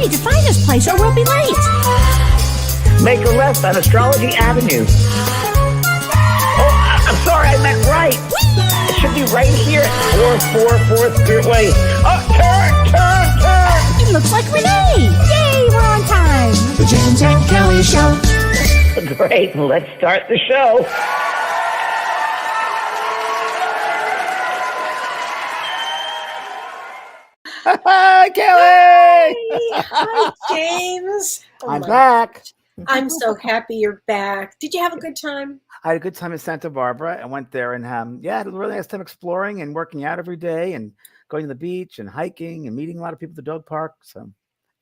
hurry, define this place or we'll be late. Make a left on Astrology Avenue. Oh, I'm sorry, I meant right. It should be right here. 444 Spirit Way. Oh, turn. It looks like Renee. Yay, we're on time. The James and Kellee Show. Great, let's start the show. Hi, Kellee! Hi, James. I'm back. I'm so happy you're back. Did you have a good time? I had a good time in Santa Barbara. I went there and had a really nice time exploring and working out every day and going to the beach and hiking and meeting a lot of people at the dog park. So it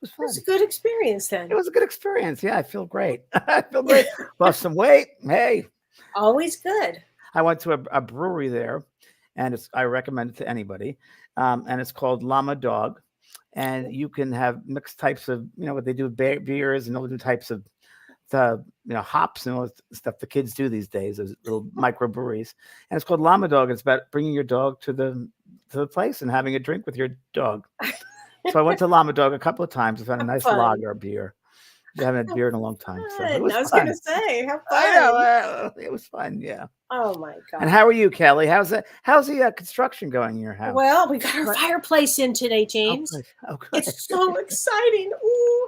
was fun. It was a good experience then. It was a good experience. Yeah, I feel great. I feel great. Lost some weight. Hey. Always good. I went to a brewery there, and I recommend it to anybody. And it's called Llama Dog. And you can have mixed types of, what they do with beers and all the types of hops and all the stuff the kids do these days, those little microbreweries. And it's called Llama Dog. It's about bringing your dog to the place and having a drink with your dog. So I went to Llama Dog a couple of times. I found a nice lager beer. I haven't had beer in a long time. So it was I was fun. going to say, how fun. I know, it was fun, yeah. Oh, my God. And how are you, Kellee? How's the construction going in your house? Well, we got our fireplace in today, James. Oh, good. It's so exciting. Ooh.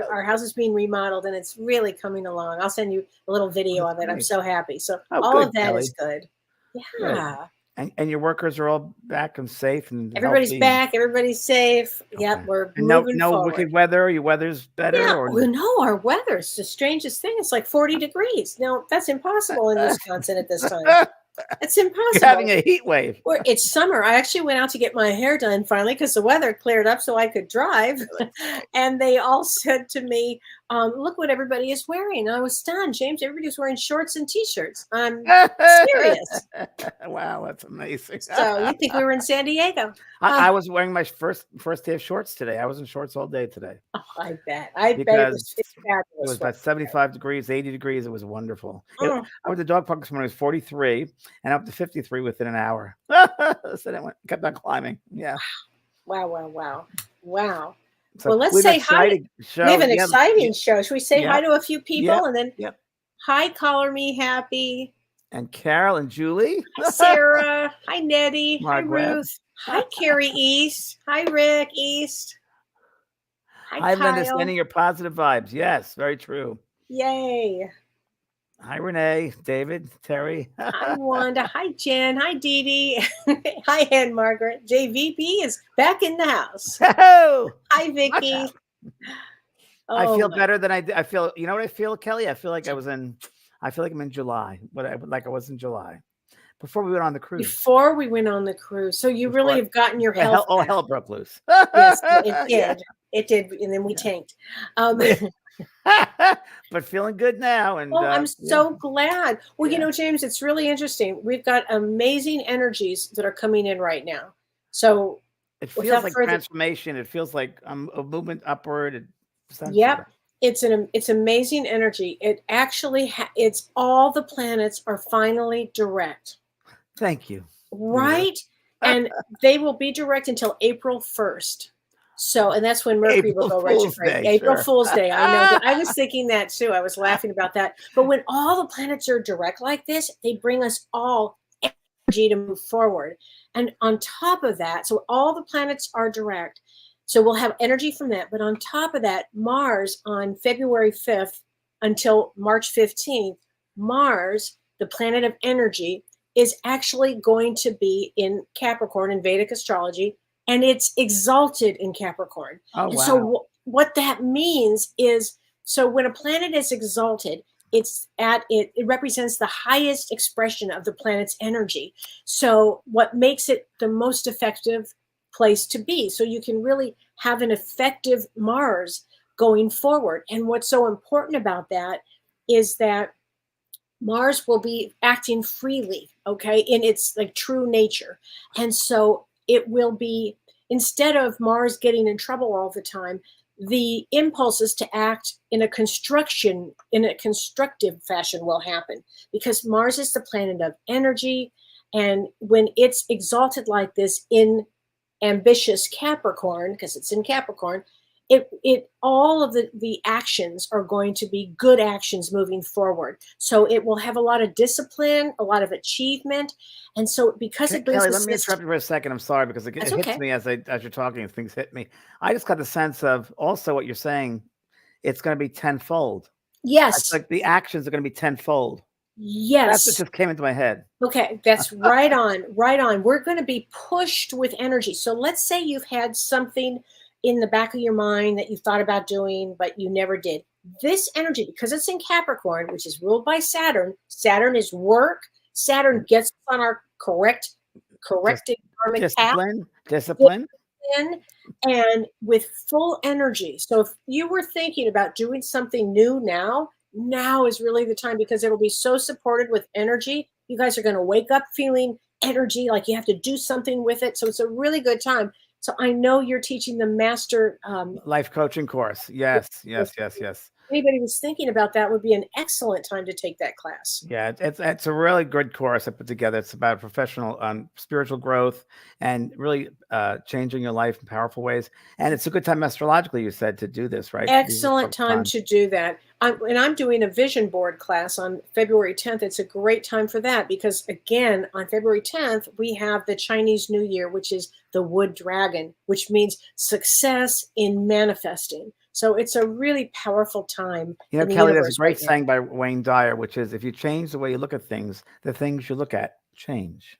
Our house is being remodeled, and it's really coming along. I'll send you a little video of it. I'm so happy. So all of that is good. Yeah. Good. And your workers are all back and safe and everybody's healthy. Back. Everybody's safe. Okay. Yep, we're moving no forward. Wicked weather. Your weather's better. Yeah, or our weather is the strangest thing. It's like 40 degrees. Now that's impossible in Wisconsin at this time. It's impossible. You're having a heat wave. It's summer. I actually went out to get my hair done finally because the weather cleared up so I could drive. And they all said to me, look what everybody is wearing. And I was stunned. James, everybody's wearing shorts and T-shirts. I'm serious. Wow, that's amazing. So you think we were in San Diego? I was wearing my first day of shorts today. I was in shorts all day today. Oh, I bet. I bet it was fabulous. It was about 75 degrees, 80 degrees. It was wonderful. I went to the dog park this morning. It was 43 and up to 53 within an hour. So I kept on climbing. Yeah. Wow. So well, let's say hi. Show. We have an exciting show. Should we say hi to a few people and then hi, Color Me Happy. And Carol and Julie. Hi, Sarah. Hi, Nettie. Margaret. Hi, Ruth. Hi, Carrie East. Hi, Rick East. Hi, Kyle. Understanding your positive vibes. Yes, very true. Yay. Hi, Renee, David, Terry. Hi, Wanda. Hi, Jen. Hi, Dee Dee. Hi, Ann Margaret. JVP is back in the house. Oh, hi, Vicky. I feel better than I feel. You know what I feel, Kellee? I feel like I'm in July. Like I was in July. Before we went on the cruise. Before we went on the cruise. So you really have gotten your health back. Hell broke loose. Yes, it did. Yeah. It did. And then we tanked. But feeling good now. And I'm so glad. Well, James, it's really interesting. We've got amazing energies that are coming in right now. So it feels like transformation. It feels like a movement upward. Yep. It's amazing energy. It actually it's all the planets are finally direct. Thank you. Right? And they will be direct until April 1st. So, and that's when Mercury will go retrograde. April Fool's Day. I know. I was thinking that too. I was laughing about that. But when all the planets are direct like this, they bring us all energy to move forward. And on top of that, so all the planets are direct. So we'll have energy from that. But on top of that, Mars on February 5th until March 15th, Mars, the planet of energy, is actually going to be in Capricorn in Vedic astrology, and it's exalted in Capricorn. Oh, wow. So what that means is, so when a planet is exalted, it represents the highest expression of the planet's energy. So what makes it the most effective place to be? So you can really have an effective Mars going forward. And what's so important about that is that Mars will be acting freely, okay, in its like true nature. And so it will be, instead of Mars getting in trouble all the time, the impulses to act in a constructive fashion will happen, because Mars is the planet of energy. And when it's exalted like this in ambitious Capricorn, because it's in Capricorn, it all of the actions are going to be good actions moving forward. So it will have a lot of discipline, a lot of achievement, and so because it brings Kelly, the let me system. interrupt you for a second. I'm sorry because it That's hits okay. me as you're talking. Things hit me. I just got the sense of also what you're saying. It's going to be tenfold. It's Yes. like the actions are going to be tenfold. That's what Yes. just came into my head. Okay, that's right on, right on. We're going to be pushed with energy. So let's say you've had something in the back of your mind that you thought about doing, but you never did. This energy, because it's in Capricorn, which is ruled by Saturn, Saturn is work. Saturn gets us on our corrected karmic path. Discipline. In and with full energy. So if you were thinking about doing something new now is really the time because it'll be so supported with energy. You guys are going to wake up feeling energy like you have to do something with it. So it's a really good time. So I know you're teaching the master Life coaching course. Yes. Anybody was thinking about that would be an excellent time to take that class. Yeah, it's a really good course I put together. It's about professional spiritual growth and really changing your life in powerful ways. And it's a good time astrologically, you said, to do this, right? Excellent time to do that. I'm doing a vision board class on February 10th. It's a great time for that because, again, on February 10th, we have the Chinese New Year, which is the wood dragon, which means success in manifesting. So it's a really powerful time. You know, Kelly, there's a great saying by Wayne Dyer, which is, if you change the way you look at things, the things you look at change.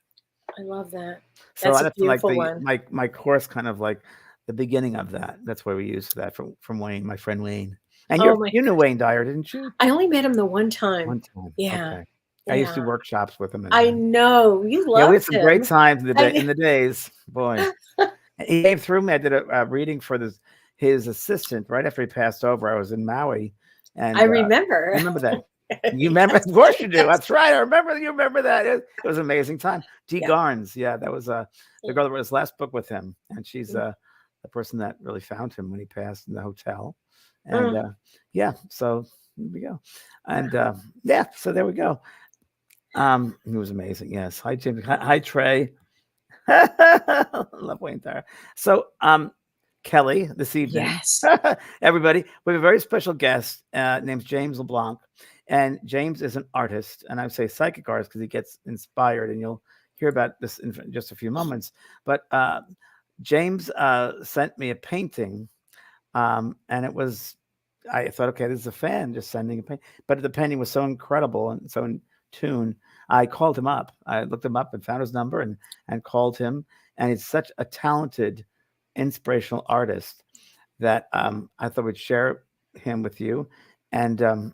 I love that. So that's like my course, kind of like the beginning of that. That's where we used that from Wayne, my friend Wayne. And you knew Wayne Dyer, didn't you? I only met him the one time. One time. Yeah. Okay. I used to do workshops with him. I know. You loved him. Yeah, we had some great times in the days. Boy. He came through me. I did a reading for his assistant right after he passed over. I was in Maui. And I remember. I remember that. You remember? Of course you do. That's right. I remember. You remember that. It was an amazing time. Dee Garnes. Yeah, that was the girl that wrote his last book with him. And she's the person that really found him when he passed in the hotel. And so there we go. And so there we go. He was amazing. Yes. Hi, James. Hi, Trey. Love Wayne Dyer. So Kelly, this evening. Yes. Everybody, we have a very special guest named James LeBlanc. And James is an artist, and I would say psychic artist because he gets inspired, and you'll hear about this in just a few moments. But James sent me a painting, and it was, I thought, okay, this is a fan just sending a painting. But the painting was so incredible and so in tune. I called him up. I looked him up and found his number and called him. And he's such a talented, inspirational artist that I thought we'd share him with you. And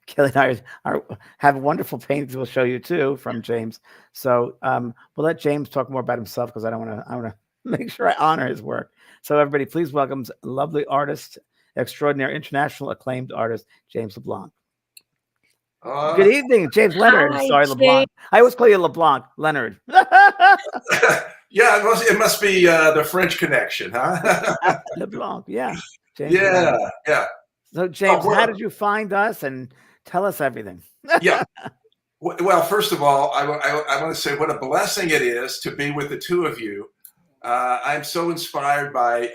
Kelly and I have wonderful paintings we'll show you too from James. So we'll let James talk more about himself because I want to make sure I honor his work. So everybody, please welcome lovely extraordinary, international acclaimed artist, James LeBlanc. Good evening, James Leonard. Hi, Sorry, James. LeBlanc. I always call you LeBlanc, Leonard. Yeah, it must be the French connection, huh? LeBlanc, yeah. James yeah, Leonard. yeah. So, James, how did you find us? And tell us everything. Yeah. Well, first of all, I want to say what a blessing it is to be with the two of you. I'm so inspired by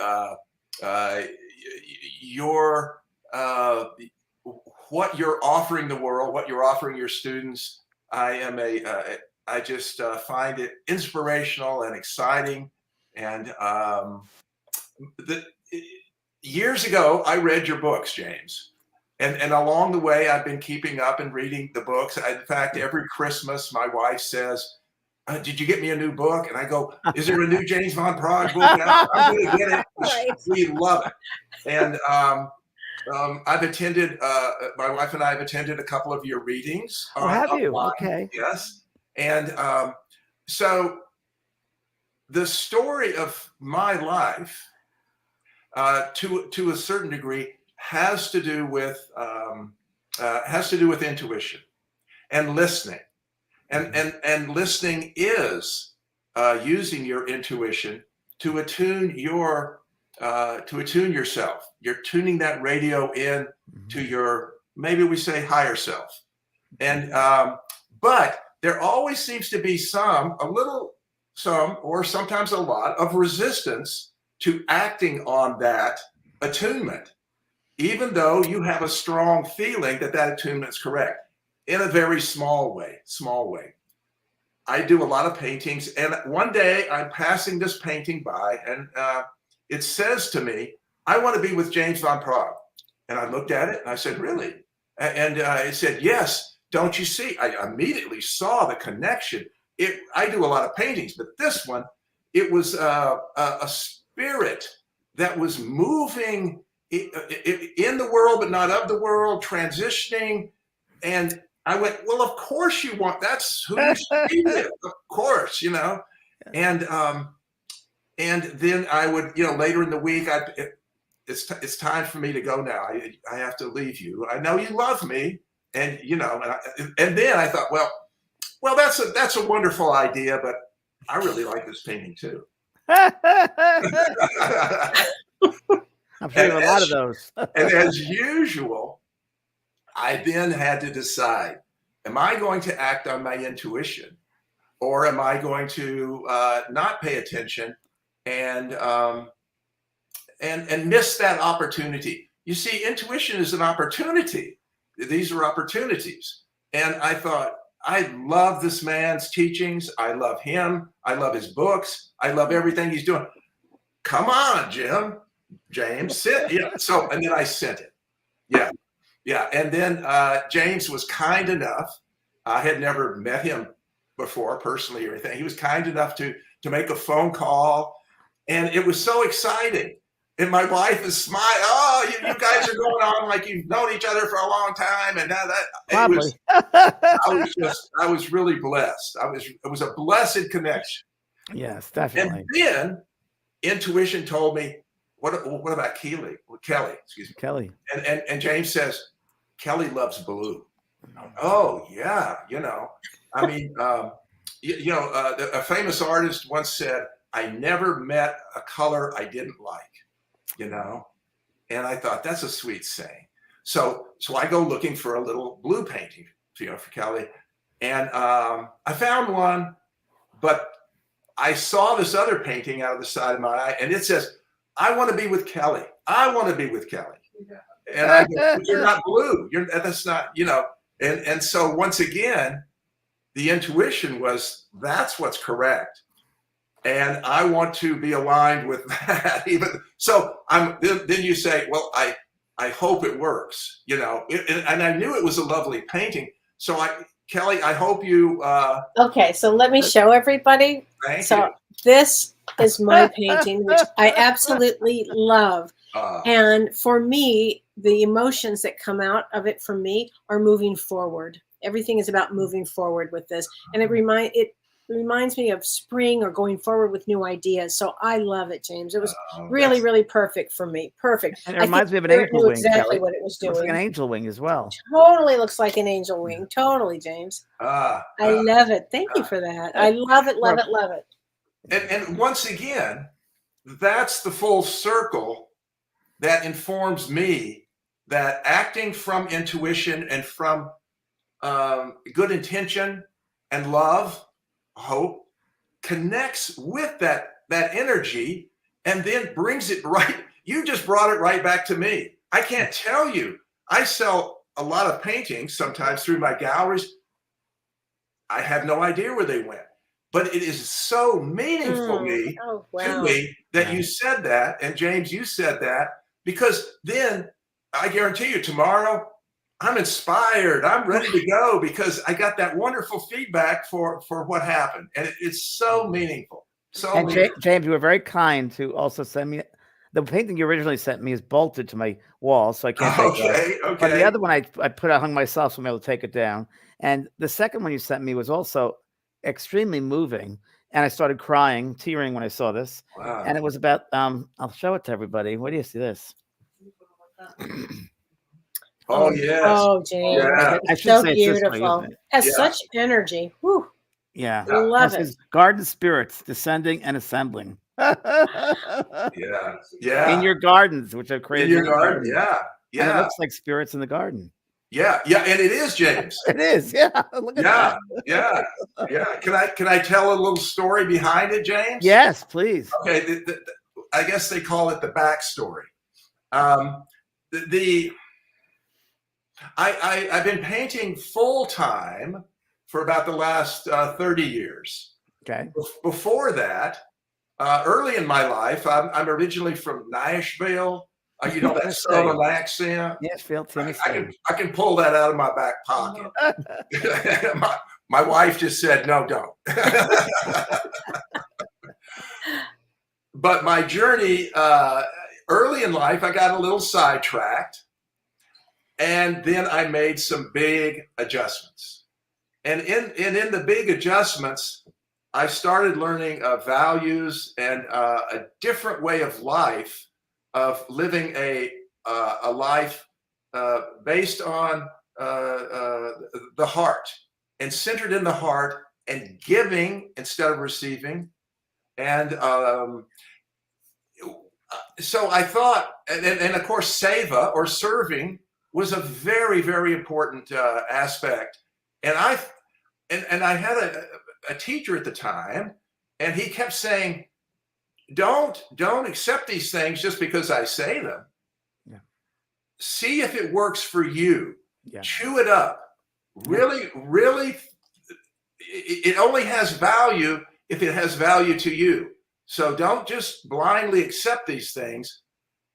your what you're offering the world, what you're offering your students. I just find it inspirational and exciting. And years ago, I read your books, James. And along the way, I've been keeping up and reading the books. In fact, every Christmas, my wife says, did you get me a new book? And I go, is there a new James Van Prague book out? I'm going to get it. Right. We love it. And I've attended, my wife and I have attended a couple of your readings. Oh, have you? Okay. Yes. And so the story of my life, to a certain degree, has to do with intuition and listening, and listening is using your intuition to attune yourself. You're tuning that radio in to your, maybe we say, higher self, and but there always seems to be some, or sometimes a lot of resistance to acting on that attunement, even though you have a strong feeling that that attunement is correct, in a very small way. I do a lot of paintings, and one day I'm passing this painting by, and it says to me, I want to be with James van Praagh. And I looked at it and I said, really? And it said, yes, don't you see? I immediately saw the connection. I do a lot of paintings, but this one, it was a spirit that was moving in the world, but not of the world, transitioning. And I went, well, of course you want, that's who you should be with, of course, you know. And then I would, you know, later in the week, it's time for me to go now. I have to leave you. I know you love me, and you know, and then I thought, well, that's a wonderful idea, but I really like this painting too. I'm sure you have a lot of those. And as usual, I then had to decide, am I going to act on my intuition, or am I going to not pay attention and miss that opportunity? You see, intuition is an opportunity. These are opportunities. And I thought, I love this man's teachings. I love him. I love his books. I love everything he's doing. Come on, James, sit. Yeah. So, and then I sent it. Yeah. Yeah. And then James was kind enough. I had never met him before personally or anything. He was kind enough to make a phone call. And it was so exciting. And my wife is smiling. Oh, you guys are going on like you've known each other for a long time. And now I was really blessed. It was a blessed connection. Yes, definitely. And then intuition told me, what about Kellee? Excuse me. Kellee. And James says, Kellee loves blue. Oh yeah, you know. I mean, a famous artist once said, I never met a color I didn't like, you know? And I thought, that's a sweet saying. So I go looking for a little blue painting, you know, for Kellee. And I found one, but I saw this other painting out of the side of my eye, and it says, I want to be with Kellee. I want to be with Kellee. Yeah. And I go, you're not blue. That's not, you know. And so once again, the intuition was, that's what's correct. And I want to be aligned with that. Even so, then you say, well, I hope it works, you know. And I knew it was a lovely painting. So Kellee, I hope you. Okay, so let me show everybody. Thank you. This is my painting, which I absolutely love. And for me, the emotions that come out of it for me are moving forward. Everything is about moving forward with this, and it reminds me of spring or going forward with new ideas. So I love it, James. It was really, really perfect for me. Perfect. And it reminds me of an angel wing. Exactly Kellee. what it was doing. Looks like an angel wing as well. Totally looks like an angel wing. Totally, James. I love it. Thank you for that. I love it, love it, love it. And once again, that's the full circle that informs me that acting from intuition and from good intention and love, hope, connects with that energy and then brings it right. You just brought it right back to me. I can't tell you. I sell a lot of paintings sometimes through my galleries. I have no idea where they went, but it is so meaningful to me that you said that. And James, you said that, because then I guarantee you tomorrow, I'm inspired. I'm ready to go because I got that wonderful feedback for what happened. And it's so meaningful. James, you were very kind to also send me the painting you originally sent me is bolted to my wall, so I can't take it. Okay. But the other one I hung myself, so I'm able to take it down. And the second one you sent me was also extremely moving. And I started crying, tearing when I saw this. Wow. And it was about I'll show it to everybody. Where do you see this? Oh, yes. Oh, James. Yeah. It's so beautiful. It has such energy. Whew. Yeah. I love it. Garden spirits descending and assembling. Yeah. In your gardens, which I've created. In your garden, yeah. And it looks like spirits in the garden. Yeah. And it is, James. It is, yeah. Look at that. Yeah. Can I tell a little story behind it, James? Yes, please. Okay. I guess they call it the backstory. the I've been painting full time for about the last 30 years. Okay. Before that, early in my life, I'm originally from Nashville. You know that southern accent. Nashville, Tennessee. I can pull that out of my back pocket. my wife just said, no, don't. But my journey, early in life, I got a little sidetracked. And then I made some big adjustments. And in the big adjustments, I started learning values and a different way of life, of living a life based on the heart and centered in the heart and giving instead of receiving. And so I thought, and of course, seva or serving was a very, very important aspect. And I had a teacher at the time, and he kept saying, don't accept these things just because I say them. Yeah. See if it works for you. Yeah. Chew it up. Really, really, it only has value if it has value to you. So don't just blindly accept these things.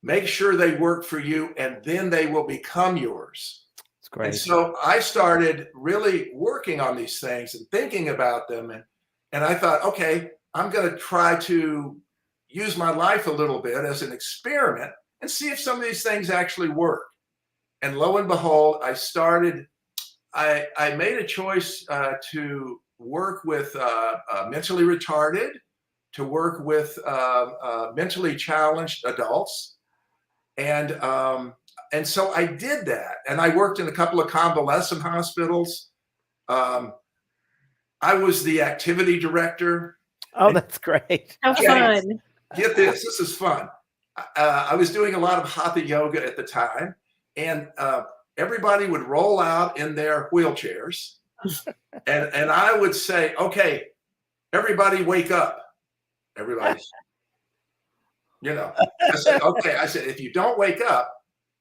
Make sure they work for you, and then they will become yours. That's great. And so I started really working on these things and thinking about them. And I thought, okay, I'm going to try to use my life a little bit as an experiment and see if some of these things actually work. And lo and behold, I made a choice to work with mentally retarded, to work with mentally challenged adults. And so I did that. And I worked in a couple of convalescent hospitals. I was the activity director. Oh, that's great. How fun. Get this. This is fun. I was doing a lot of hatha yoga at the time. And everybody would roll out in their wheelchairs. And I would say, okay, everybody wake up. Everybody's, I said, okay. I said, if you don't wake up,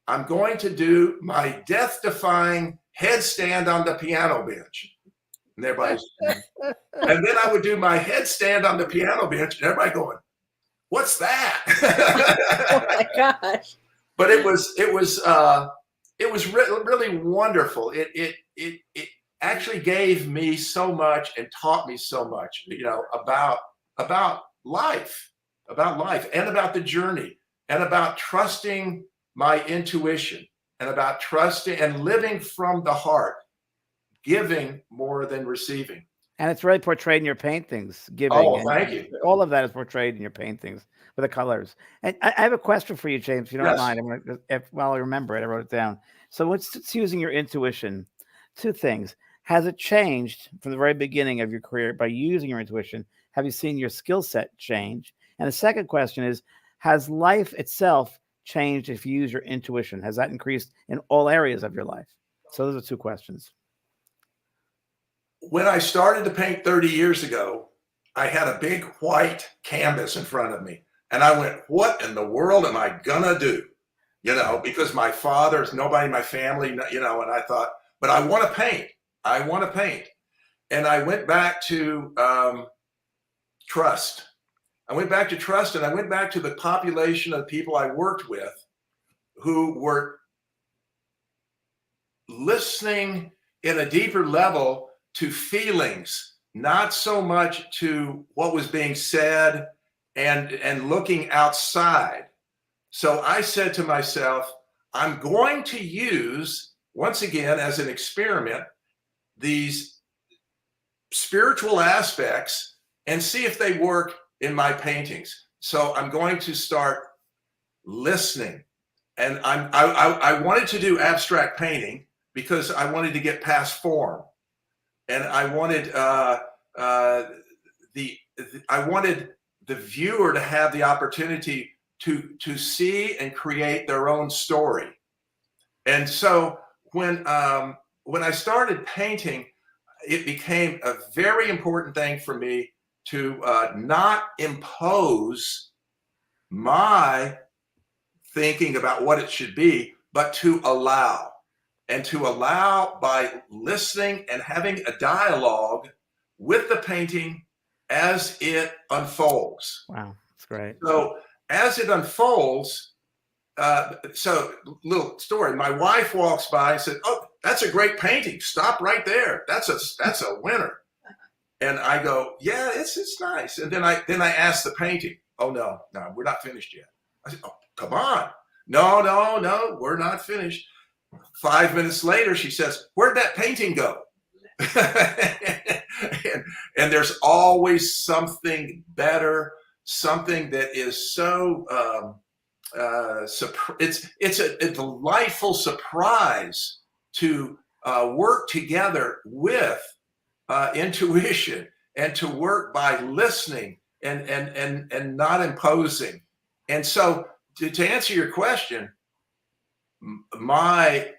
I'm going to do my death-defying headstand on the piano bench. And everybody's, and then I would do my headstand on the piano bench, and everybody going, what's that? Oh my gosh. But it was really wonderful. It actually gave me so much and taught me so much, about life and about the journey and about trusting my intuition and about trusting and living from the heart, giving more than receiving. And it's really portrayed in your paintings, giving. Oh, thank you. All of that is portrayed in your paintings with the colors. And I have a question for you, James, if you don't mind. While I remember it, I wrote it down. So it's using your intuition. Two things. Has it changed from the very beginning of your career by using your intuition? Have you seen your skill set change? And the second question is, has life itself changed if you use your intuition? Has that increased in all areas of your life? So those are two questions. When I started to paint 30 years ago, I had a big white canvas in front of me. And I went, what in the world am I gonna do? Because my father's nobody in my family, and I thought, but I want to paint. I want to paint. And I went back to trust. I went back to trust, and I went back to the population of people I worked with who were listening in a deeper level to feelings, not so much to what was being said and looking outside. So I said to myself, I'm going to use, once again, as an experiment, these spiritual aspects and see if they work in my paintings. So I'm going to start listening. And I wanted to do abstract painting because I wanted to get past form. And I wanted I wanted the viewer to have the opportunity to see and create their own story. And so when I started painting, it became a very important thing for me to not impose my thinking about what it should be, but to allow. And to allow by listening and having a dialogue with the painting as it unfolds. Wow, that's great. So as it unfolds, so little story. My wife walks by and said, "Oh, that's a great painting. Stop right there. That's a winner." And I go, "Yeah, it's nice." And then I ask the painting, "Oh no, we're not finished yet." I said, "Oh, come on. No, we're not finished." 5 minutes later, she says, "Where'd that painting go?" and there's always something better, something that is so it's a delightful surprise to work together with intuition, and to work by listening and not imposing. And so to answer your question, my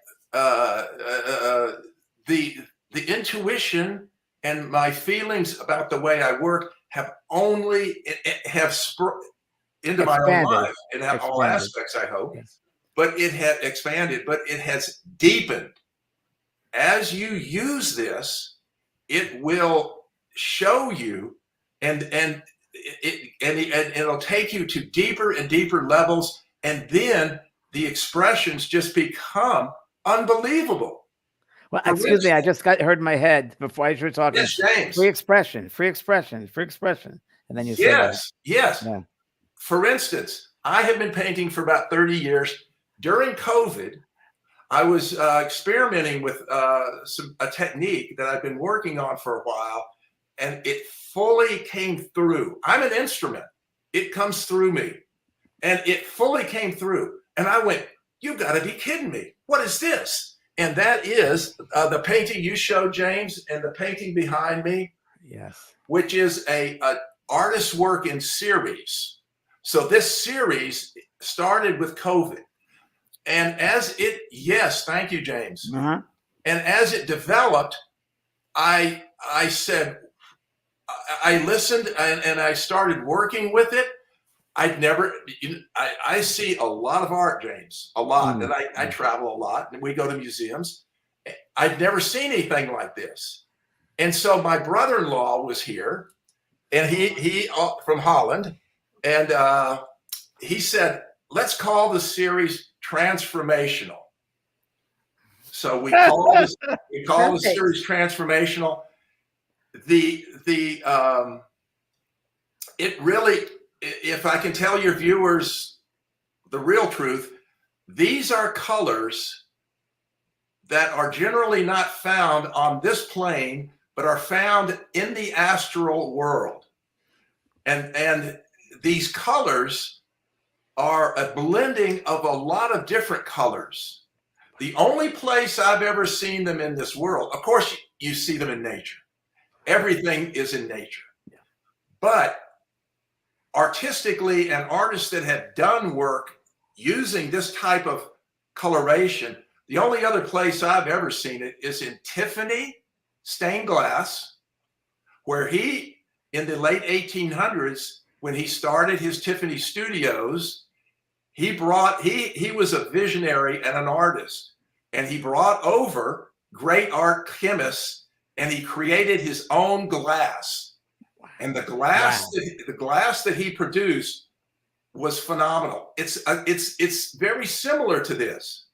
the intuition and my feelings about the way I work have only into my own life and have all aspects, I hope. Yes. But it had expanded, but it has deepened. As you use this, it will show you, and it'll take you to deeper and deeper levels, and then the expressions just become unbelievable. Well, excuse me, I just heard in my head before I started talking. Yes, James. Free expression, and then you said yes. Yeah. For instance, I have been painting for about 30 years. During COVID, I was experimenting with a technique that I've been working on for a while, and it fully came through. I'm an instrument. It comes through me, and it fully came through. And I went, "You got to be kidding me. What is this?" And that is the painting you showed, James, and the painting behind me. Yes. Which is a artist's work in series. So this series started with COVID. And yes, thank you, James. Uh-huh. And as it developed, I said, I listened and I started working with it. I see a lot of art, James, a lot. And I travel a lot, and we go to museums. I'd never seen anything like this. And so my brother-in-law was here, and he from Holland, and he said, "Let's call the series Transformational." So we call the series Transformational. It really, if I can tell your viewers the real truth, these are colors that are generally not found on this plane, but are found in the astral world. And these colors are a blending of a lot of different colors. The only place I've ever seen them in this world, of course, you see them in nature. Everything is in nature. Yeah. But artistically, and artists that have done work using this type of coloration, the only other place I've ever seen it is in Tiffany stained glass, where he, in the late 1800s, when he started his Tiffany studios, he was a visionary and an artist, and he brought over great art chemists, and he created his own glass. And the glass that he produced was phenomenal. It's very similar to this.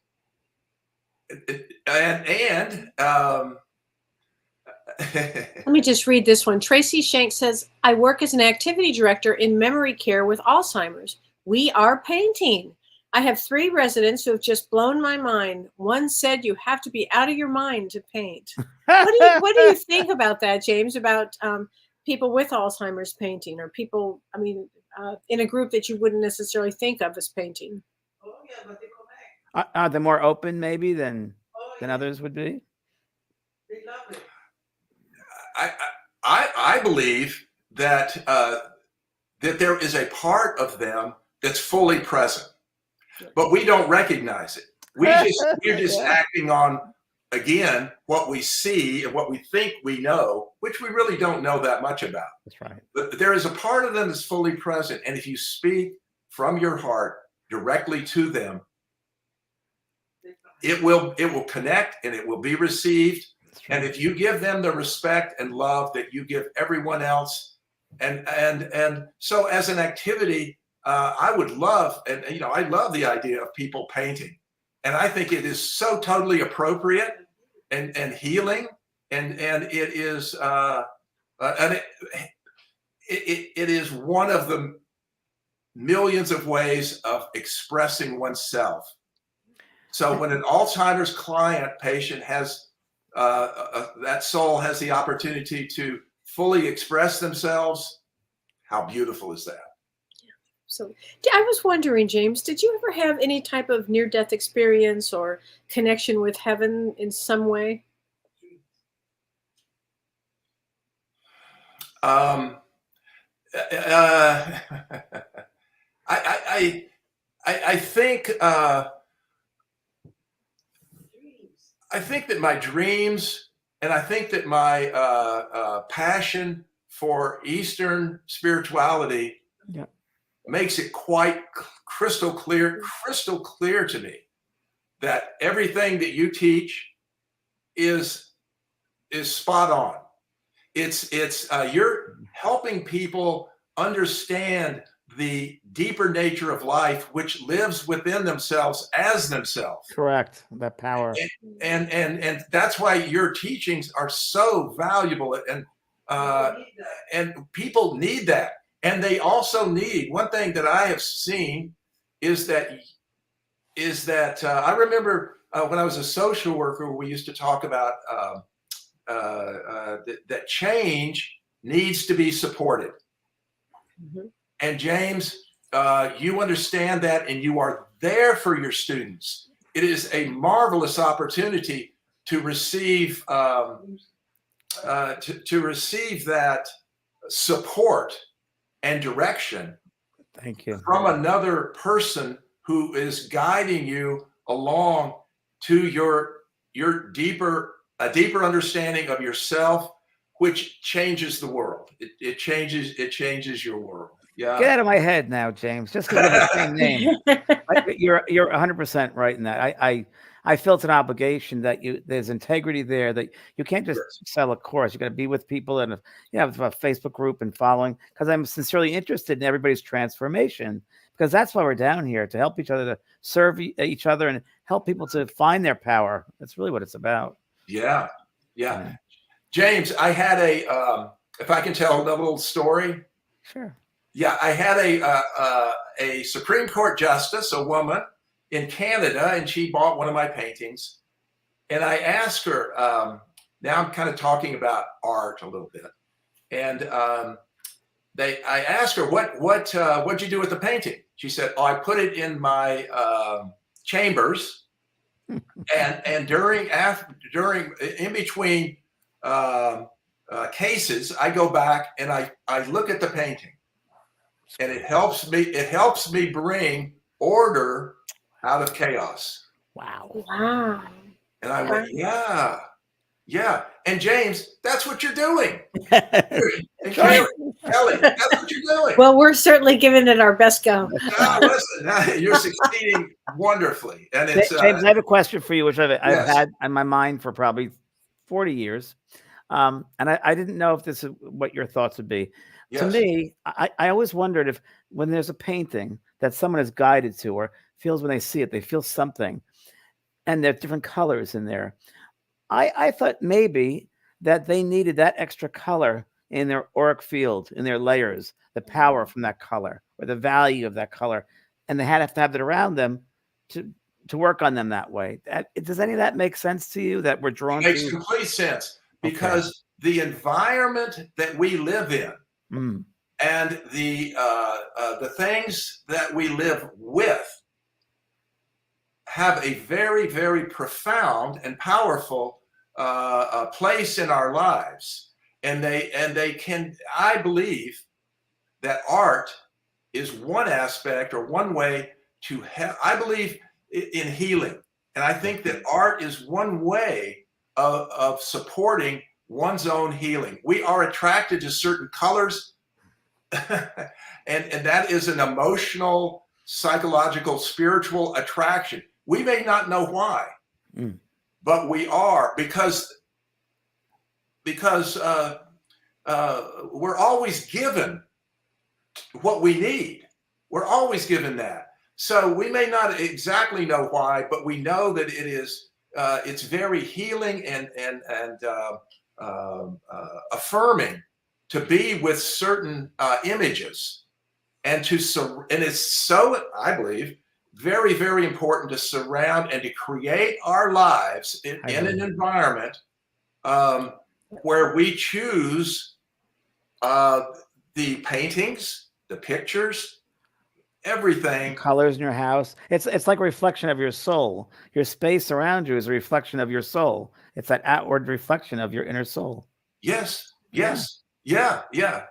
Let me just read this one. Tracy Shank says, "I work as an activity director in memory care with Alzheimer's. We are painting. I have 3 residents who have just blown my mind. One said you have to be out of your mind to paint." What do you think about that, James, about people with Alzheimer's painting, or people, in a group that you wouldn't necessarily think of as painting? Are they more open maybe than others would be? They love it. I believe that that there is a part of them that's fully present, but we don't recognize it. We're just acting on, again, what we see and what we think we know, which we really don't know that much about. That's right. But there is a part of them that's fully present, and if you speak from your heart, directly to them, it will connect and it will be received. And if you give them the respect and love that you give everyone else, and so as an activity, I would love, and I love the idea of people painting, and I think it is so totally appropriate and healing, and it is and it is one of the millions of ways of expressing oneself. So when an Alzheimer's patient has that soul has the opportunity to fully express themselves, how beautiful is that? So I was wondering, James, did you ever have any type of near-death experience or connection with heaven in some way? I think I think that my dreams, and I think that my passion for Eastern spirituality makes it quite crystal clear to me that everything that you teach is spot on. It's you're helping people understand the deeper nature of life, which lives within themselves as themselves. Correct. That power. And that's why your teachings are so valuable, and people need that. And they also need, one thing that I have seen is that I remember when I was a social worker, we used to talk about that change needs to be supported. Mm-hmm. And James, you understand that, and you are there for your students. It is a marvelous opportunity to receive to receive that support and direction. Thank you. From another person who is guiding you along to your deeper understanding of yourself, which changes the world. It changes your world. Yeah. Get out of my head now, James. Just because of the same name. You're 100% right in that. I felt an obligation that there's integrity there, that you can't just sell a course. You got to be with people and have a Facebook group and following, because I'm sincerely interested in everybody's transformation, because that's why we're down here, to help each other, to serve each other and help people to find their power. That's really what it's about. Yeah. James, I had if I can tell a little story. Sure. Yeah, I had a Supreme Court justice, a woman in Canada, and she bought one of my paintings. And I asked her, now I'm kind of talking about art a little bit. And I asked her, what'd you do with the painting? She said, I put it in my chambers. and in between cases, I go back and I look at the painting. And it helps me bring order out of chaos. Wow. And I went, yeah. And James, that's what you're doing. And Kellee, that's what you're doing. Well, we're certainly giving it our best go. Listen, you're succeeding wonderfully. And it's James, I have a question for you, which I've had on my mind for probably 40 years. And I didn't know if this is what your thoughts would be. Yes. To me, I always wondered if when there's a painting that someone is guided to, or feels when they see it, they feel something, and there are different colors in there. I thought maybe that they needed that extra color in their auric field, in their layers, the power from that color or the value of that color. And they had to have it around them to work on them that way. Does any of that make sense to you, that we're drawn to? It makes complete sense, because the environment that we live in, and the things that we live with have a very, very profound and powerful place in our lives. And they can, I believe that art is one aspect or one way to help. I believe in healing. And I think that art is one way of supporting one's own healing. We are attracted to certain colors, and that is an emotional psychological, spiritual attraction. We may not know why, but we are, because we're always given what we need. We're always given that. So we may not exactly know why, but we know that it is. It's very healing and affirming to be with certain images, and it's so, I believe, very, very important to surround and to create our lives in an environment where we choose the paintings, the pictures, everything. Colors in your house. It's like a reflection of your soul. Your space around you is a reflection of your soul. It's that outward reflection of your inner soul. Yes. Yes. Yeah.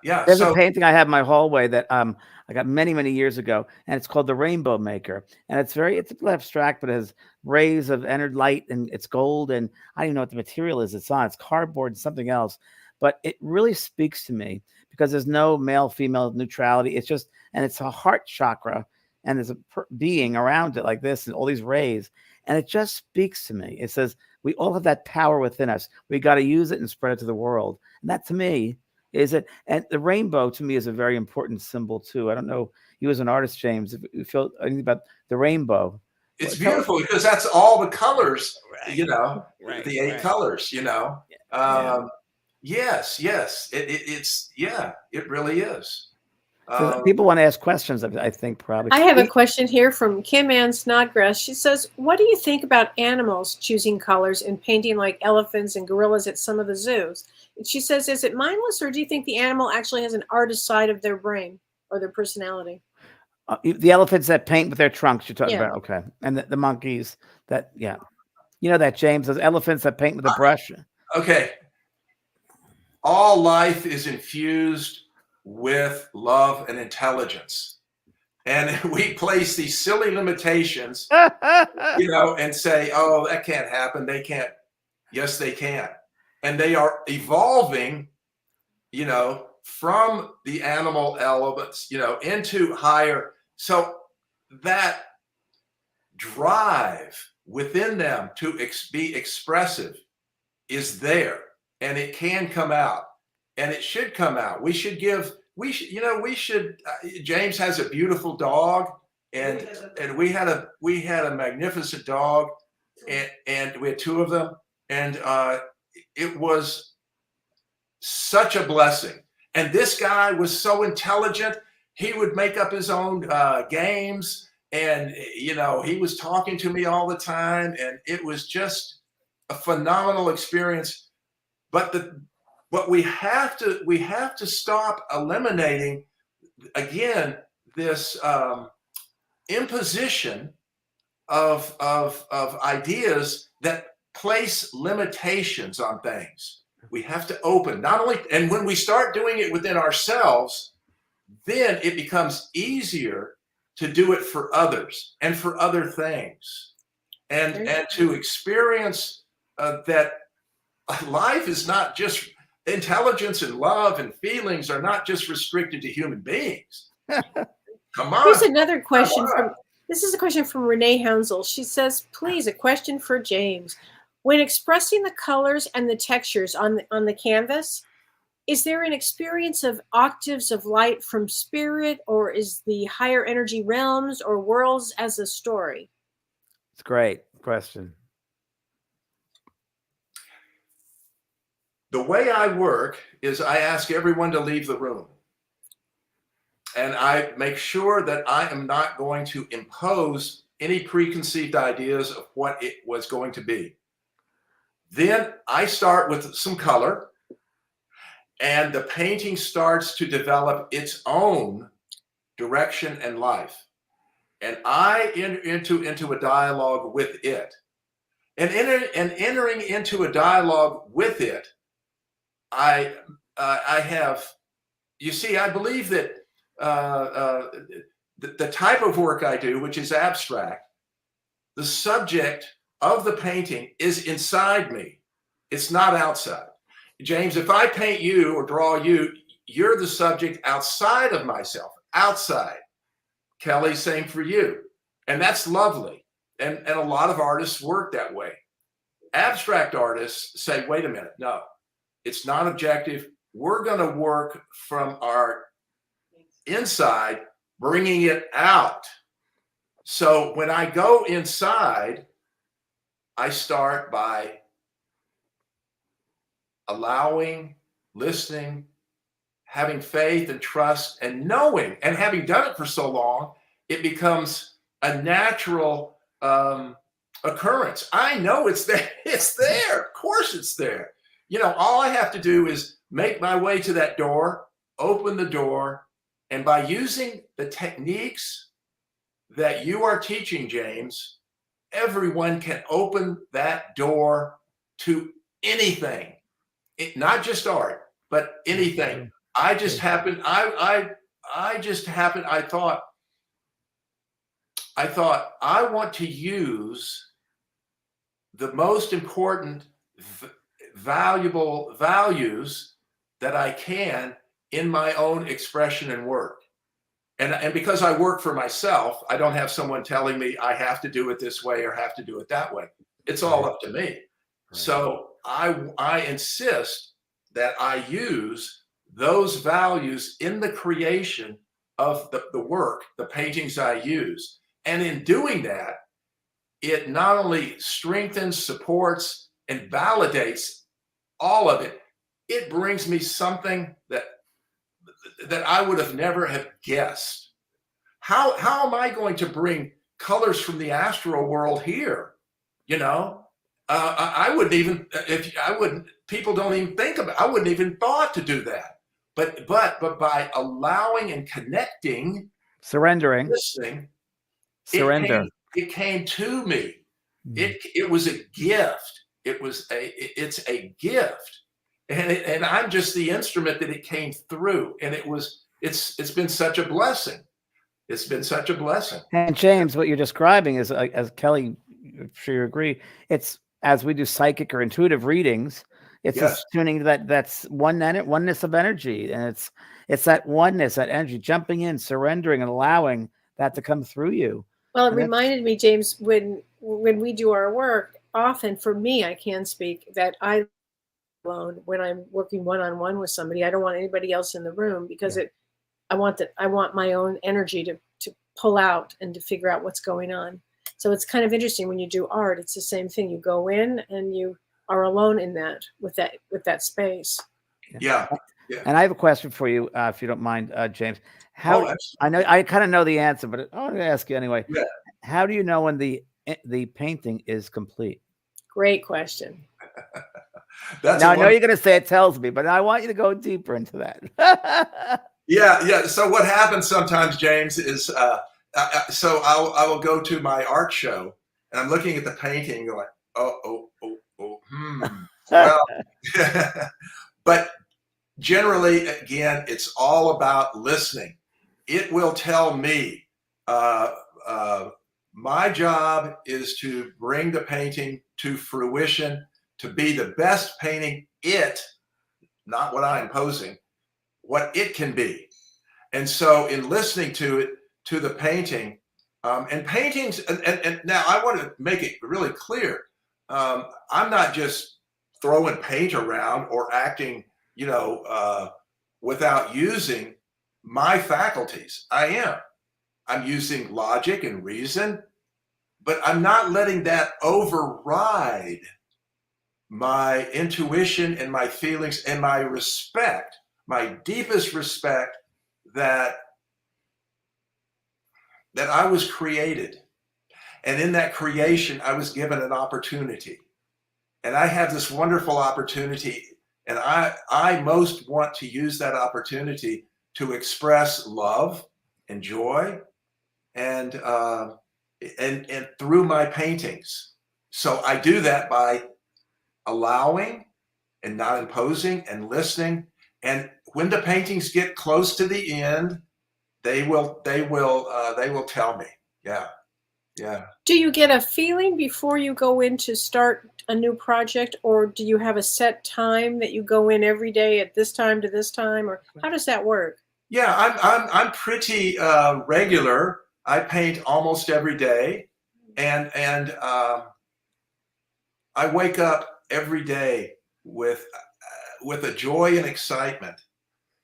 There's a painting I have in my hallway that I got many, many years ago, and it's called The Rainbow Maker. And it's a little abstract, but it has rays of entered light, and it's gold, and I don't even know what the material is it's on. It's cardboard and something else. But it really speaks to me because there's no male, female neutrality. It's just, and it's a heart chakra, and there's a being around it like this and all these rays. And it just speaks to me. It says, we all have that power within us. We got to use it and spread it to the world. And that to me is it. And the rainbow to me is a very important symbol too. I don't know, you as an artist, James, if you feel anything about the rainbow. It's beautiful because that's all the colors, the 8 colors, Yes. It really is. So people want to ask questions, I think probably. I have a question here from Kim Ann Snodgrass. She says, what do you think about animals choosing colors and painting like elephants and gorillas at some of the zoos? And she says, is it mindless, or do you think the animal actually has an artist side of their brain or their personality? The elephants that paint with their trunks you're talking about. Okay. And the monkeys that, you know that, James, those elephants that paint with a brush. Okay. All life is infused with love and intelligence. And we place these silly limitations, and say, oh, that can't happen. They can't. Yes, they can. And they are evolving, from the animal elements, into higher. So that drive within them to be expressive is there, and it can come out, and it should come out. James has a beautiful dog, and we had a magnificent dog, and we had 2 of them, and it was such a blessing. And this guy was so intelligent. He would make up his own games, and he was talking to me all the time, and it was just a phenomenal experience. But we have to stop eliminating again this imposition of ideas that place limitations on things. We have to open, not only, and when we start doing it within ourselves, then it becomes easier to do it for others and for other things, and to experience that life is not just intelligence, and love and feelings are not just restricted to human beings. Come on. Here's another question this is a question from Renee Hounsel. She says, please, a question for James. When expressing the colors and the textures on the canvas, is there an experience of octaves of light from spirit, or is the higher energy realms or worlds as a story? It's a great question. The way I work is I ask everyone to leave the room. And I make sure that I am not going to impose any preconceived ideas of what it was going to be. Then I start with some color, and the painting starts to develop its own direction and life. And I enter into a dialogue with it. And entering into a dialogue with it, I have, you see, I believe that the type of work I do, which is abstract, the subject of the painting is inside me. It's not outside. James, if I paint you or draw you, you're the subject outside of myself, outside. Kellee, same for you. And that's lovely. And a lot of artists work that way. Abstract artists say, wait a minute, no, it's not objective. We're going to work from our inside, bringing it out. So when I go inside, I start by allowing, listening, having faith and trust and knowing, and having done it for so long, it becomes a natural occurrence. I know it's there. It's there. Of course it's there. You know, all I have to do is make my way to that door, open the door, and by using the techniques that you are teaching, James, everyone can open that door to anything. Not just art, but anything. I just happened, I thought I want to use the most important valuable values that I can in my own expression and work. And because I work for myself, I don't have someone telling me I have to do it this way or have to do it that way. It's all up to me. Right. So I insist that I use those values in the creation of the work, the paintings I use. And in doing that, it not only strengthens, supports, and validates all of it, it brings me something that I would have never have guessed. How am I going to bring colors from the astral world here? You know, I wouldn't even, people don't even think about, I wouldn't even thought to do that. But by allowing and connecting, surrendering, listening, surrender, it came to me. It was a gift. It's a gift. And I'm just the instrument that it came through. And it's been such a blessing. It's been such a blessing. And James, what you're describing is, as Kellee, I'm sure you agree, it's as we do psychic or intuitive readings, it's Yes. tuning that's oneness of energy. And it's that oneness, that energy, jumping in, surrendering, and allowing that to come through you. Well, it reminded me, James, when we do our work, often for me, I can speak that I alone when I'm working one-on-one with somebody. I don't want anybody else in the room because I want my own energy to pull out and to figure out what's going on. So it's kind of interesting when you do art, it's the same thing. You go in and you are alone in that with that space. Yeah. And I have a question for you, if you don't mind, James. I know I kind of know the answer, but I want to ask you anyway. Yeah. How do you know when the painting is complete? Great question. Now I know you're going to say it tells me, but I want you to go deeper into that. Yeah. So what happens sometimes, James, is so I will go to my art show and I'm looking at the painting and going, well, but generally, again, it's all about listening. It will tell me. My job is to bring the painting to fruition, to be the best painting not what I'm posing, what it can be. And so in listening to the painting, and paintings, and now I want to make it really clear. I'm not just throwing paint around or acting, without using my faculties. I'm using logic and reason, but I'm not letting that override my intuition and my feelings and my respect, my deepest respect that I was created. And in that creation, I was given an opportunity. And I have this wonderful opportunity. And I most want to use that opportunity to express love and joy and through my paintings. So I do that by allowing and not imposing and listening. And when the paintings get close to the end, they will tell me. Yeah. Do you get a feeling before you go in to start a new project, or do you have a set time that you go in every day at this time to this time, or how does that work? Yeah, I'm pretty regular I paint almost every day, and I wake up every day with a joy and excitement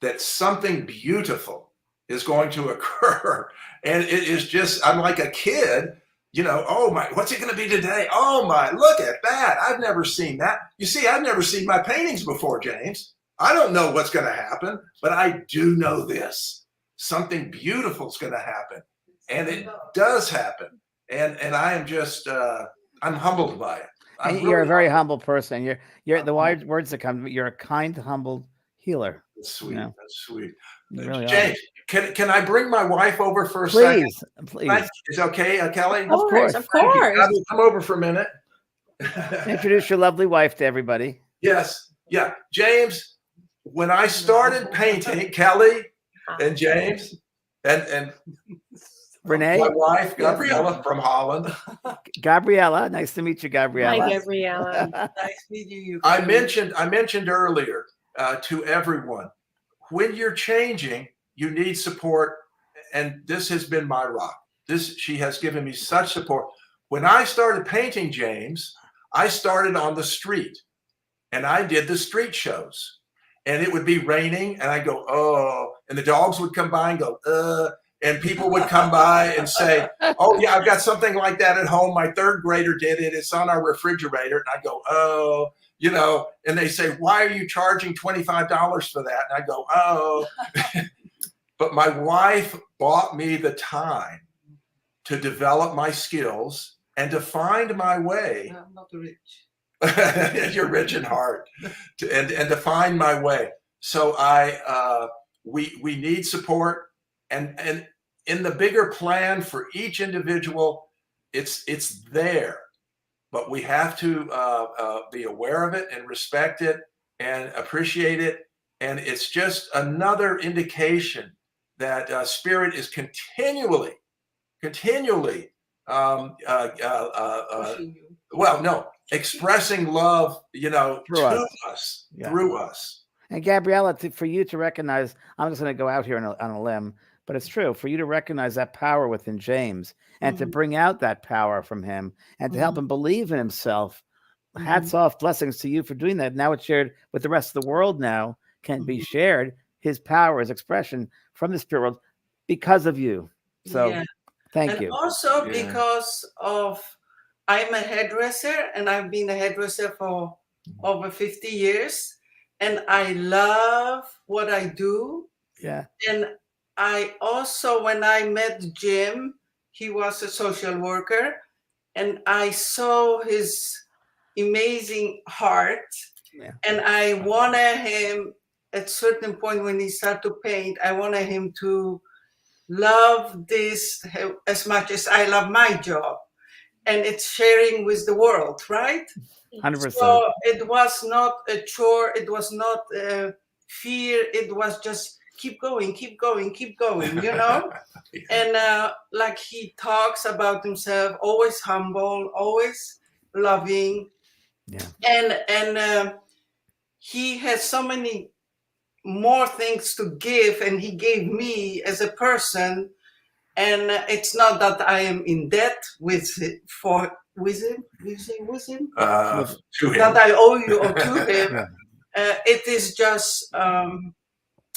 that something beautiful is going to occur. And it is just, I'm like a kid, you know, oh my, what's it going to be today? Oh my, look at that. I've never seen that. You see, I've never seen my paintings before, James. I don't know what's going to happen, but I do know this. Something beautiful is going to happen. And it does happen. And I am just, I'm humbled by it. And you're a very humble person. You're the words that come. You're a kind, humble healer. That's sweet. You know? That's sweet. Really James, can I bring my wife over for a please, second? please. Is it okay, Kellee? Of course. Come over for a minute. Introduce your lovely wife to everybody. Yes. Yeah. James, when I started painting, Kellee and James and Renee, my wife, Gabriella from Holland. Gabriella, nice to meet you, Gabriella. Hi, Gabriella. Nice meeting you. I mentioned earlier to everyone, when you're changing, you need support, and this has been my rock. She has given me such support. When I started painting, James, I started on the street, and I did the street shows, and it would be raining, and I'd go, oh, and the dogs would come by and go, and people would come by and say, oh, yeah, I've got something like that at home. My third grader did it. It's on our refrigerator. And I go, oh, you know, and they say, why are you charging $25 for that? And I go, oh. But my wife bought me the time to develop my skills and to find my way. I'm not rich. You're rich in heart. And to find my way. So we need support. And in the bigger plan for each individual, it's there, but we have to be aware of it and respect it and appreciate it. And it's just another indication that spirit is continually, expressing love, you know, through us. And Gabriella, for you to recognize, I'm just going to go out here on a limb. But it's true for you to recognize that power within James and to bring out that power from him and to help him believe in himself. Hats off, blessings to you for doing that. Now it's shared with the rest of the world now, can be shared, his power, his expression from the spirit world because of you. So thank you. Also because of, I'm a hairdresser and I've been a hairdresser for over 50 years and I love what I do. Yeah. And I also, when I met Jim, he was a social worker, and I saw his amazing heart. Yeah. And I wanted him, at a certain point when he started to paint, I wanted him to love this as much as I love my job. And it's sharing with the world, right? 100%. So it was not a chore, it was not a fear, it was just keep going, you know? And like he talks about himself, always humble, always loving. Yeah. And he has so many more things to give, and he gave me as a person. And it's not that I am in debt with him. To him. That I owe you or to him. It is just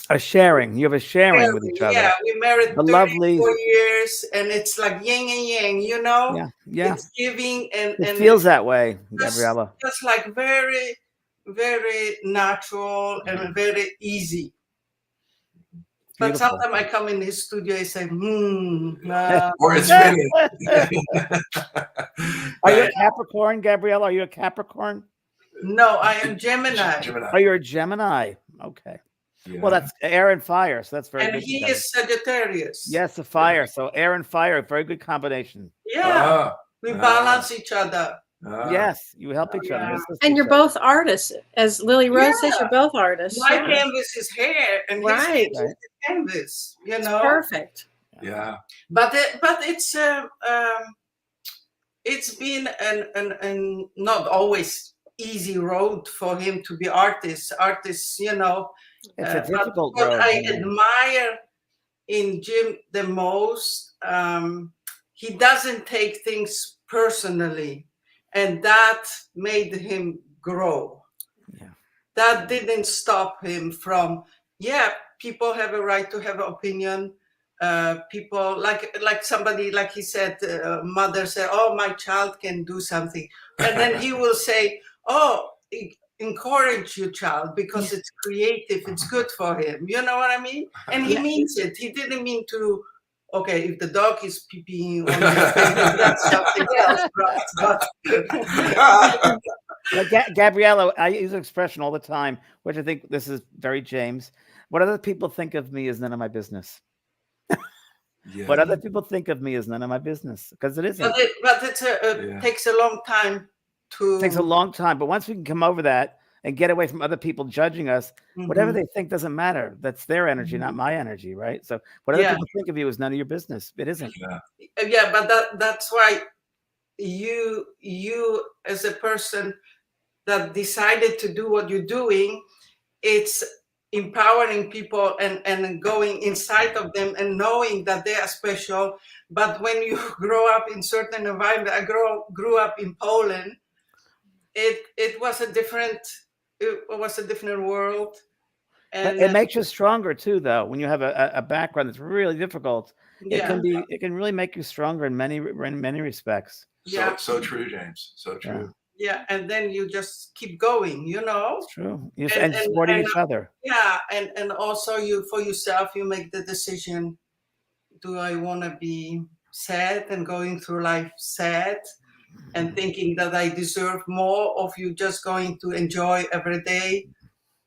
a sharing. You have a sharing with each other. Yeah, we married 34 lovely years, and it's like yin and yang, you know? Yeah, yeah. It's giving and it feels that way, Gabriella. Just like very, very natural and very easy. But Beautiful. sometimes I come in his studio and say, or it's finished. Are you a Capricorn, Gabriella? Are you a Capricorn? No, I am Gemini. Oh, you're a Gemini. Okay. Yeah. Well, that's air and fire, so that's very good. And he is Sagittarius. Yes, a fire. So air and fire, very good combination. Yeah, we balance each other. Yes, you help each other. And you're both artists. As Lily Rose says, you're both artists. My canvas is hair, and his is canvas. You know, perfect. Yeah. But it's been an not always easy road for him to be artists. Artists, you know. It's a difficult road. What I admire in Jim the most. He doesn't take things personally, and that made him grow. Yeah. That didn't stop him from, people have a right to have an opinion. People like somebody, like he said, mother said, oh, my child can do something. And then he will say, oh, encourage your child because it's creative, it's good for him. You know what I mean? And he means it. He didn't mean to, okay, if the dog is peeing on your face, that's something else. But Gabriella, I use an expression all the time, which I think this is very James. What other people think of me is none of my business. Yeah. What other people think of me is none of my business, because it isn't. But it takes a long time to. It takes a long time, but once we can come over that and get away from other people judging us, whatever they think doesn't matter. That's their energy, not my energy, right? So what other people think of you is none of your business. It isn't. Yeah, but that's why you as a person that decided to do what you're doing, it's empowering people and going inside of them and knowing that they are special. But when you grow up in certain environment, I grew up in Poland. It was a different world. And but it makes you stronger too, though. When you have a background that's really difficult, it can really make you stronger in many respects. So true, James. So true. Yeah, and then you just keep going, you know. It's true. And supporting each other. Yeah, and also you for yourself, you make the decision. Do I want to be sad and going through life sad and thinking that I deserve more, of you just going to enjoy every day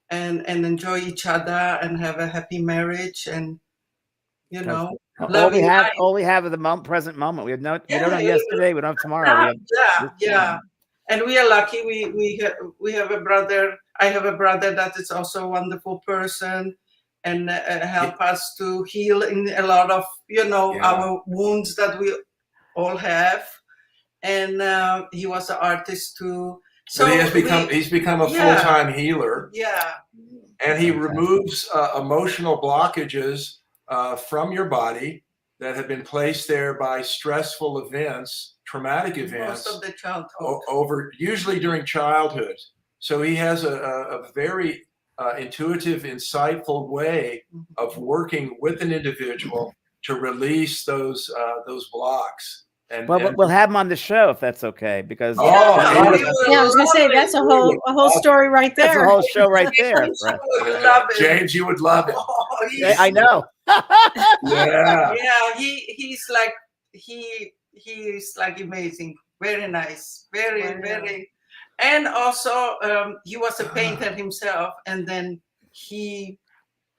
and enjoy each other and have a happy marriage and, you know. All we have is the present moment. We have we don't have yesterday. We don't have tomorrow. Yeah. And we are lucky. We have a brother. I have a brother that is also a wonderful person and help us to heal in a lot of our wounds that we all have. And he was an artist too. So but he's become a full-time healer. Yeah. And he removes emotional blockages from your body that have been placed there by stressful events, traumatic events. Most of the childhood. Usually during childhood. So he has a very intuitive, insightful way of working with an individual to release those blocks. And we'll have him on the show if that's okay, because I was going to say that's a whole story right there. That's a whole show right there. James, you would love it. I know. Yeah. He's like amazing, very nice, very. And also, he was a painter himself, and then he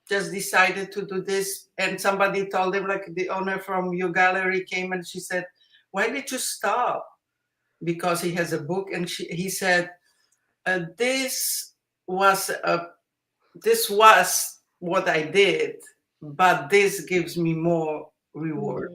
just decided to do this. And somebody told him, like the owner from your gallery came and she said, "Why did you stop?" Because he has a book, and he said, "This was what I did, but this gives me more reward,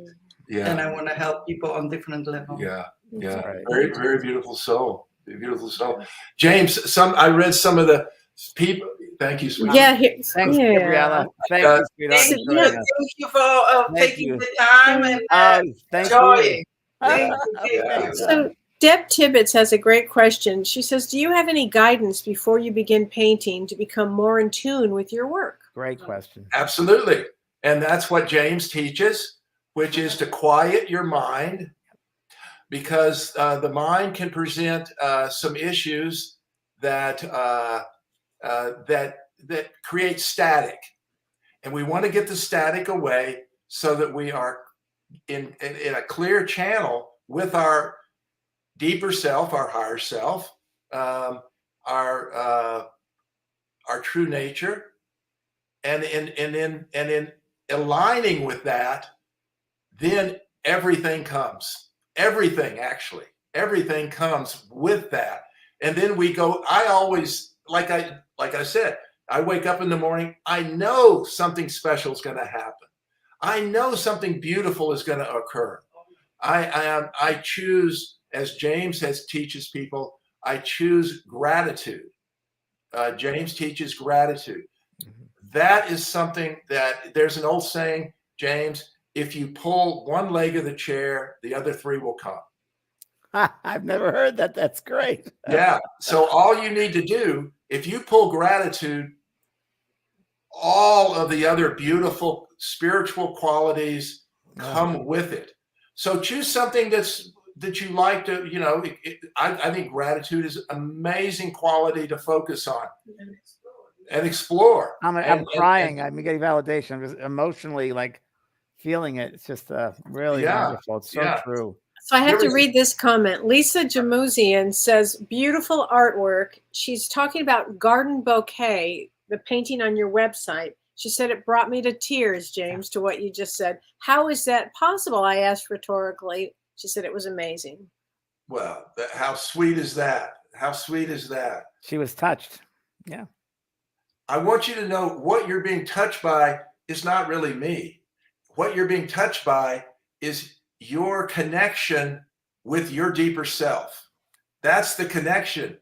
and I want to help people on different levels." Yeah. Right. Very, very beautiful soul. Beautiful soul. James, I read some of the people. Thank you, sweetheart. Yeah. Thanks, Gabriella. Thank you, sweetheart. Thank you for taking the time and enjoying. Thank you. So Deb Tibbetts has a great question. She says, do you have any guidance before you begin painting to become more in tune with your work? Great question. Absolutely. And that's what James teaches, which is to quiet your mind, because the mind can present some issues that create static. And we want to get the static away so that we are in a clear channel with our deeper self, our higher self, our true nature, and in aligning with that, then everything comes. Everything comes with that, and then we go. I always, like I said, I wake up in the morning. I know something special is going to happen. I know something beautiful is going to occur. I choose, as James teaches people, I choose gratitude. James teaches gratitude. That is something that there's an old saying, James, if you pull one leg of the chair, the other three will come. I've never heard that. That's great. Yeah. So all you need to do, if you pull gratitude, all of the other beautiful spiritual qualities come with it. So choose something that you like to, I think gratitude is an amazing quality to focus on and explore. I'm crying. I'm getting validation. I'm just emotionally like feeling it. It's just really wonderful. It's so true. So I have to read this comment. Lisa Jamuzian says, beautiful artwork. She's talking about Garden Bouquet, the painting on your website. She said, it brought me to tears, James, to what you just said. How is that possible? I asked rhetorically. She said it was amazing. Well, how sweet is that? How sweet is that? She was touched. Yeah. I want you to know what you're being touched by is not really me. What you're being touched by is your connection with your deeper self. That's the connection.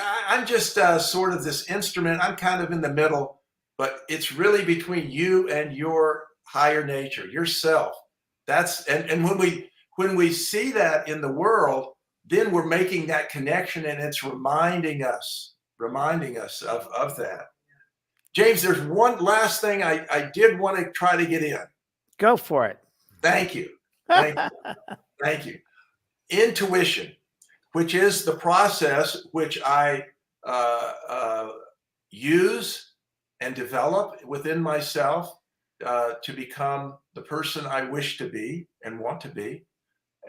I'm just sort of this instrument. I'm kind of in the middle, but it's really between you and your higher nature, yourself. And when we see that in the world, then we're making that connection, and it's reminding us of that. James, there's one last thing I did want to try to get in. Go for it. Thank you. Thank you. Thank you. Intuition, which is the process which I use and develop within myself to become the person I wish to be and want to be,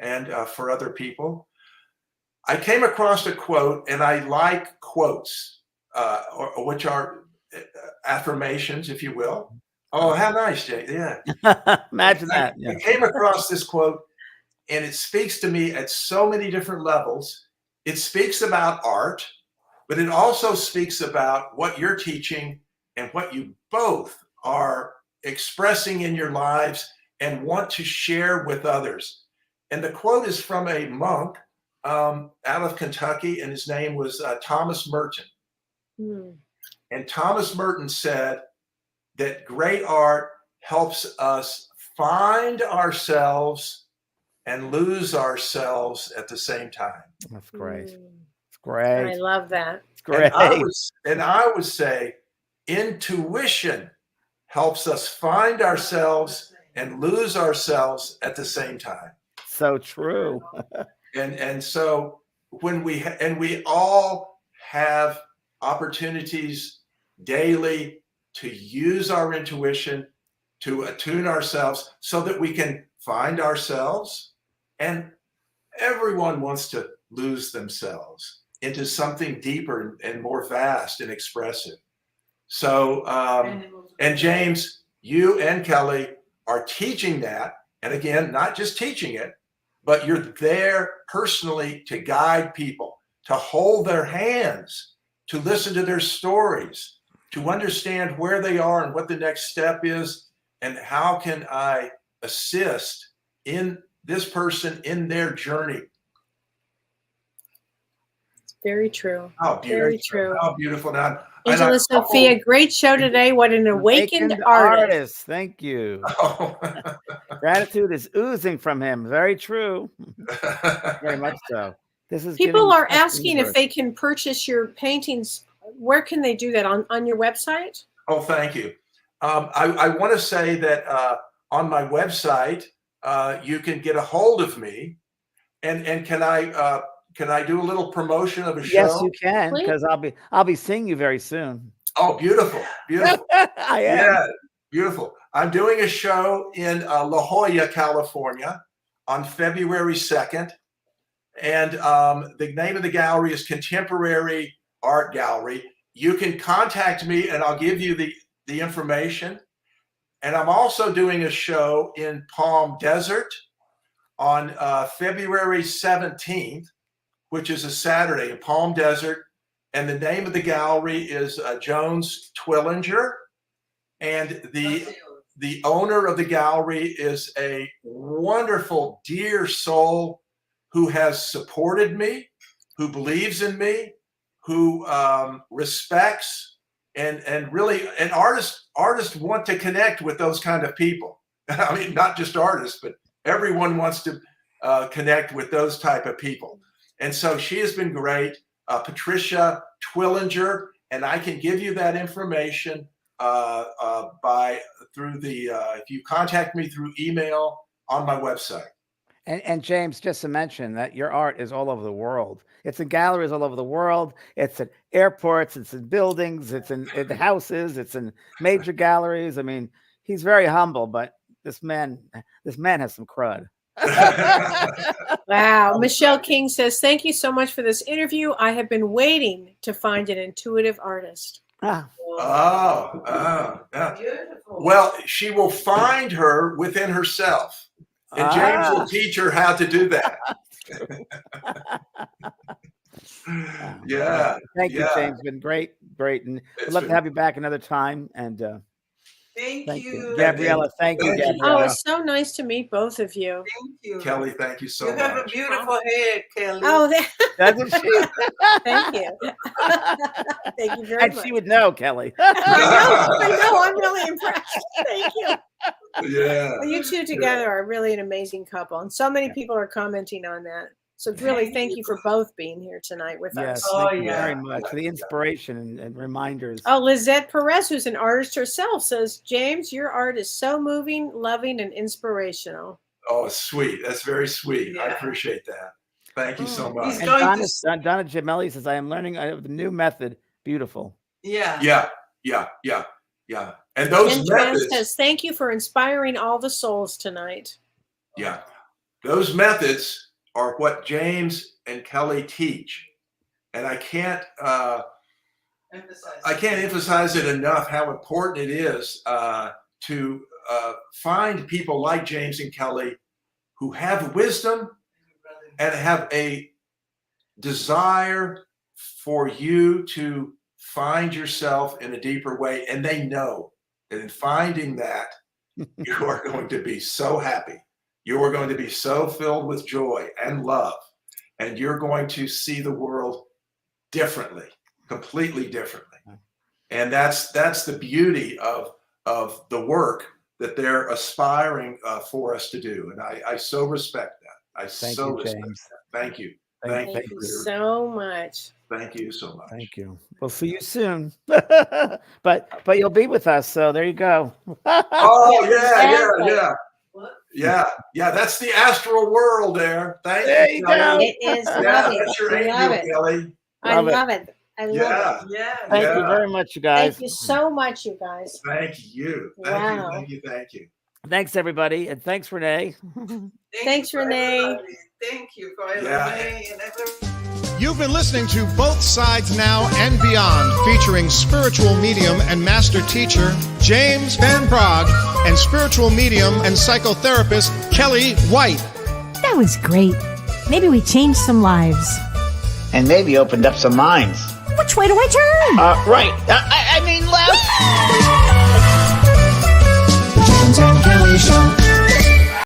and for other people. I came across a quote, and I like quotes, which are affirmations, if you will. Oh, how nice, Jay. Yeah. Imagine that. Yeah. I came across this quote, and it speaks to me at so many different levels. It speaks about art, but it also speaks about what you're teaching and what you both are expressing in your lives and want to share with others. And the quote is from a monk out of Kentucky, and his name was Thomas Merton. And Thomas Merton said that great art helps us find ourselves and lose ourselves at the same time. That's great. It's great. I love that. It's great. And I would say intuition helps us find ourselves and lose ourselves at the same time. So true. And so when we all have opportunities daily to use our intuition, to attune ourselves so that we can find ourselves, and everyone wants to lose themselves into something deeper and more vast and expressive. So, and James, you and Kellee are teaching that. And again, not just teaching it, but you're there personally to guide people, to hold their hands, to listen to their stories, to understand where they are and what the next step is, and how can I assist in this person in their journey. Very true. How beautiful. Very true. How beautiful. Now, Angela Sophia, great show today. What an awakened artist. Thank you. Gratitude is oozing from him. Very true. Very much so. People are asking if they can purchase your paintings. Where can they do that? On your website? Oh, thank you. I want to say that on my website, you can get a hold of me. And can I do a little promotion of a show? Yes, you can, because I'll be seeing you very soon. Oh, beautiful, beautiful. I am. Yeah, beautiful. I'm doing a show in La Jolla, California, on February 2nd, and the name of the gallery is Contemporary Art Gallery. You can contact me, and I'll give you the information. And I'm also doing a show in Palm Desert on February 17th. Which is a Saturday in Palm Desert. And the name of the gallery is Jones Twillinger. And the owner of the gallery is a wonderful, dear soul who has supported me, who believes in me, who respects, and really, and artists want to connect with those kind of people. I mean, not just artists, but everyone wants to connect with those type of people. And so she has been great. Patricia Twillinger, and I can give you that information if you contact me through email on my website. And James, just to mention that your art is all over the world. It's in galleries all over the world. It's at airports. It's in buildings. It's in houses. It's in major galleries. I mean, he's very humble, but this man has some crud. Wow. Michelle King says, thank you so much for this interview. I have been waiting to find an intuitive artist. Ah. Yeah. Well, she will find her within herself. And James will teach her how to do that. Yeah. Thank you, James. It's been great. And we'd love to have you back another time. And Thank you. Gabriella. Thank you, Gabriella. Oh, it's so nice to meet both of you. Thank you. Kelly, thank you so much. You have a beautiful hair, Kelly. Oh, Doesn't she? thank you. Thank you very And much. she would know, Kelly. I know. I'm really impressed. Thank you. Yeah. Well, you two together are really an amazing couple. And so many people are commenting on that. So really, thank you for both being here tonight with Yes, us. thank you very much for the inspiration and reminders. Oh, Lizette Perez, who's an artist herself, says, James, your art is so moving, loving, and inspirational. Oh, sweet. That's very sweet. I Yeah. appreciate that. Thank you so much. He's And going Donna Gemelli says, I am learning the new method. Beautiful. Yeah. Yeah. And those And Trans methods, says, thank you for inspiring all the souls tonight. those methods are what James and Kellee teach. And I can't emphasize it enough how important it is to find people like James and Kellee who have wisdom and have a desire for you to find yourself in a deeper way. And they know that in finding that, you are going to be so happy. You are going to be so filled with joy and love. And you're going to see the world differently, completely differently. And that's the beauty of the work that they're aspiring for us to do. And I so respect that. Thank you, James. That. Thank you. Thank you so much. Thank you so much. Thank you. We'll see you soon. but you'll be with us, so there you go. Oh yeah. That's the astral world there. There you, you Kelly. go. It is lovely. That's your I love angel, it. Kelly. I love it. I love it. Yeah. Thank you very much, you guys. Thank you so much, you guys. Thank you. Wow. Thank you. Thanks, everybody. And thanks, Renee. Thanks, Renee. Everybody. Thank you for Renee and everybody. You've been listening to Both Sides Now and Beyond, featuring spiritual medium and master teacher James Van Praagh and spiritual medium and psychotherapist Kellee White. That was great. Maybe we changed some lives. And maybe opened up some minds. Which way do I turn? Right. I mean left. James and Kellee Show.